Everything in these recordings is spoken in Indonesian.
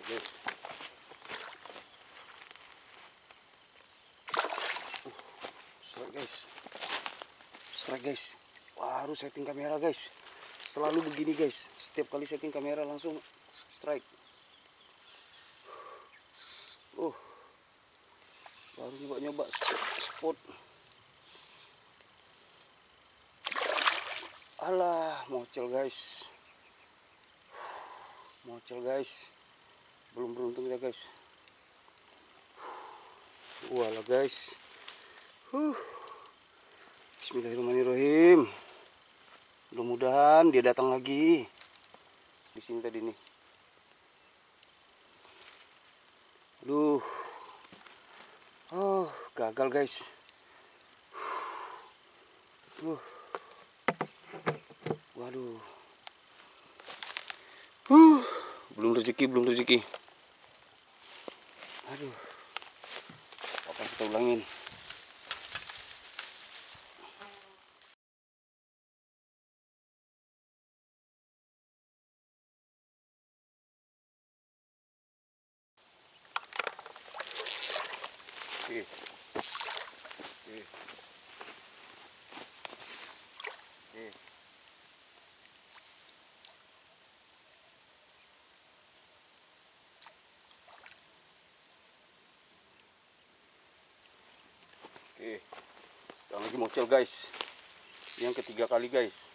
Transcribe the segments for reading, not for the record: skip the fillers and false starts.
guys. Strike guys. Strike guys. Wah, harus setting kamera guys. Selalu begini guys. Setiap kali setting kamera langsung strike. Baru nyoba-nyoba spot. Alah, mocel guys. Mocel guys. Belum beruntung ya guys. Walah guys. Bismillahirrahmanirrahim. Mudah-mudahan dia datang lagi. Di sini tadi nih. Aduh. Oh, gagal guys. Waduh. Belum rezeki, belum rezeki. Aduh. Apa kita ulangin? Oke. Oke, yang lagi mocel guys. Yang ketiga kali guys.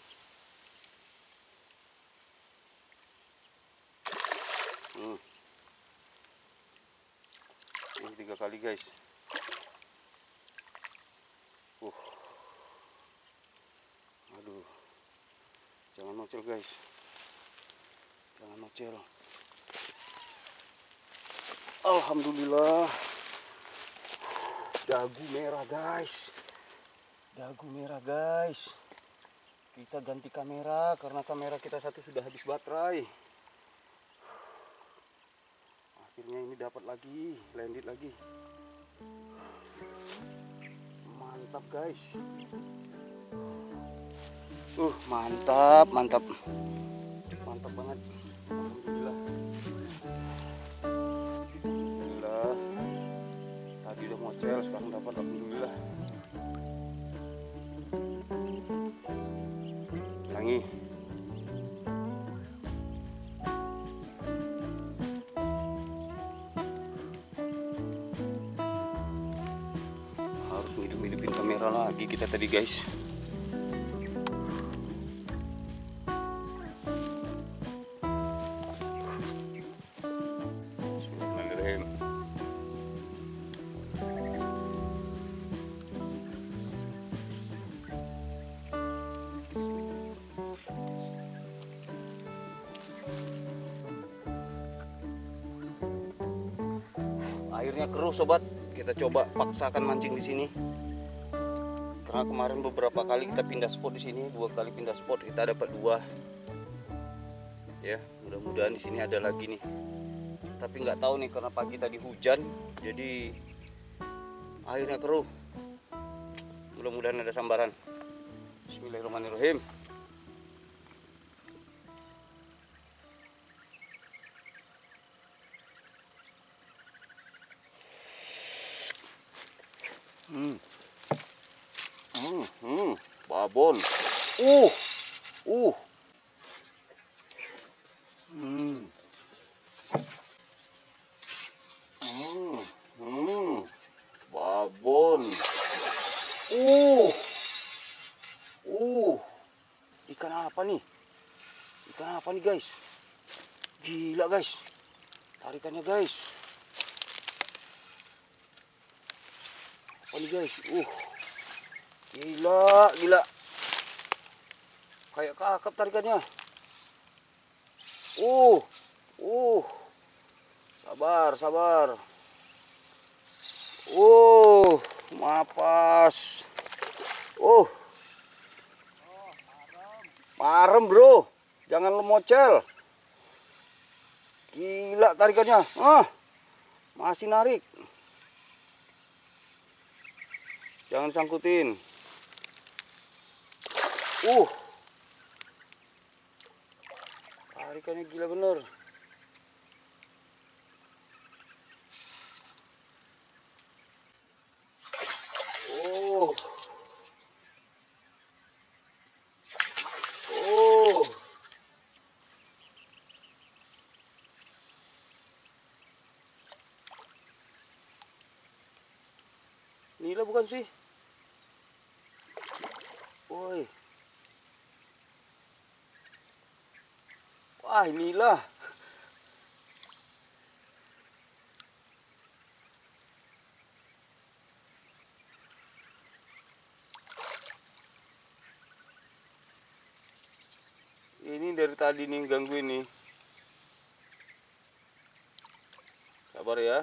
Yang ketiga kali guys. Aduh, jangan mocel guys. Jangan mocel. Alhamdulillah. Dagu merah guys. Dagu merah guys. Kita ganti kamera karena kamera kita satu sudah habis baterai. Akhirnya ini dapat lagi, landed lagi. Mantap guys. Mantap, mantap. Mantap banget. Alhamdulillah. Alhamdulillah. Tadi udah mocel, sekarang dapat, alhamdulillah. Ulangi. Harus hidup-hidupin kamera lagi kita tadi guys. Bismillahirrahmanirrahim. Airnya keruh sobat, kita coba paksakan mancing di sini. Karena kemarin beberapa kali kita pindah spot di sini, 2 kali pindah spot kita dapat 2. Ya, mudah-mudahan di sini ada lagi nih. Tapi nggak tahu nih karena pagi tadi hujan, jadi airnya keruh. Mudah-mudahan ada sambaran. Bismillahirrahmanirrahim. Babon. Babon. Ikan apa nih? Ikan apa nih guys? Gila guys. Tarikannya guys. Apa nih guys? Gila, gila. Kayak kakap tarikannya. Sabar, sabar. Mapas. Parem bro. Jangan lemocel. Gila tarikannya. Masih narik. Jangan sangkutin. Tarikannya gila bener. Inilah bukan sih? Woi. Wah, inilah. Ini dari tadi nih ganggu ini. Sabar ya.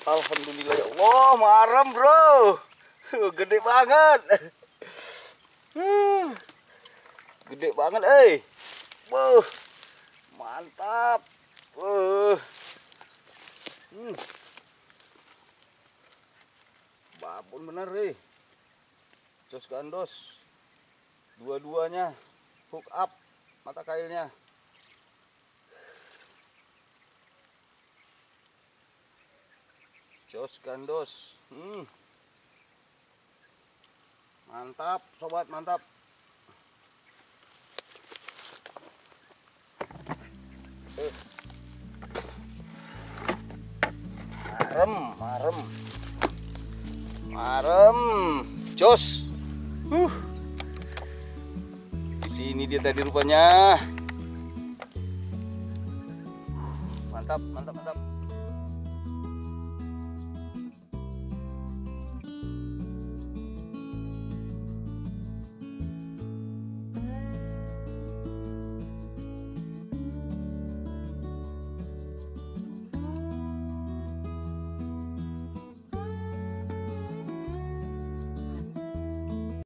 Alhamdulillah ya Allah, maram bro. Gede banget. Gede banget, mantap. Babon bener, Jos gandos. Dua-duanya hook up mata kailnya. Jos gandos. Mantap sobat, mantap. Marem, jos. Di sini dia tadi rupanya. Mantap.